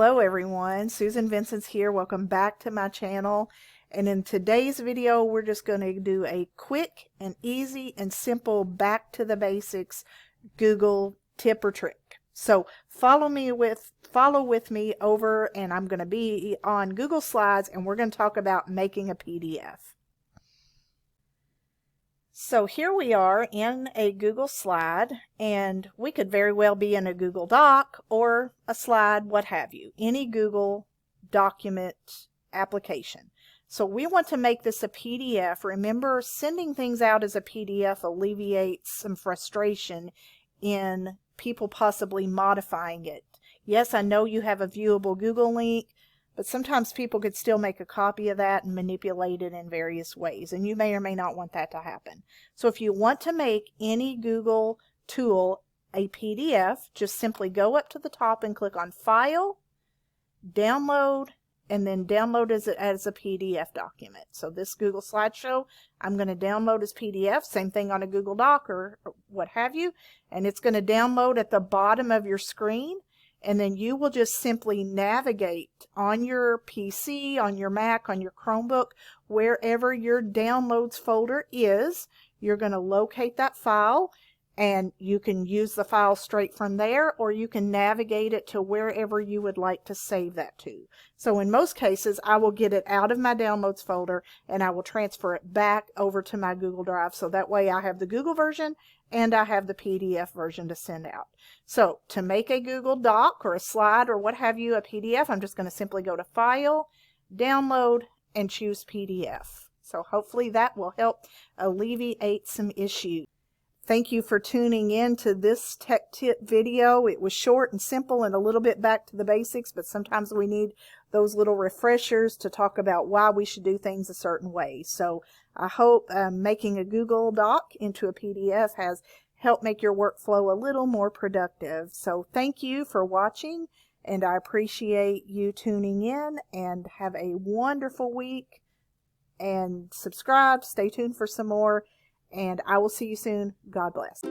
Hello everyone, Susan Vincentz here. Welcome back to my channel. And in today's video, we're just going to do a quick and easy and simple back to the basics Google tip or trick. So follow with me over, and I'm going to be on Google Slides, and we're going to talk about making a PDF. So here we are in a Google slide, and we could very well be in a Google Doc or a slide, what have you, any Google document application. So we want to make this a PDF. Remember, sending things out as a PDF alleviates some frustration in people possibly modifying it. Yes, I know you have a viewable Google link, but sometimes people could still make a copy of that and manipulate it in various ways, and you may or may not want that to happen. So if you want to make any Google tool a PDF, just simply go up to the top and click on File, Download, and then download as a PDF document. So this Google slideshow, I'm going to download as PDF, same thing on a Google Doc or what have you, and it's going to download at the bottom of your screen. And then you will just simply navigate on your PC, on your Mac, on your Chromebook, wherever your downloads folder is. You're going to locate that file, and you can use the file straight from there, or you can navigate it to wherever you would like to save that to. So in most cases, I will get it out of my downloads folder and I will transfer it back over to my Google Drive. So that way I have the Google version and I have the PDF version to send out. So to make a Google Doc or a slide or what have you, a PDF, I'm just going to simply go to File, Download, and choose PDF. So hopefully that will help alleviate some issues. Thank you for tuning in to this tech tip video. It was short and simple and a little bit back to the basics, but sometimes we need those little refreshers to talk about why we should do things a certain way. So I hope making a Google Doc into a PDF has helped make your workflow a little more productive. So thank you for watching, and I appreciate you tuning in, and have a wonderful week, and subscribe, stay tuned for some more, and I will see you soon. God bless.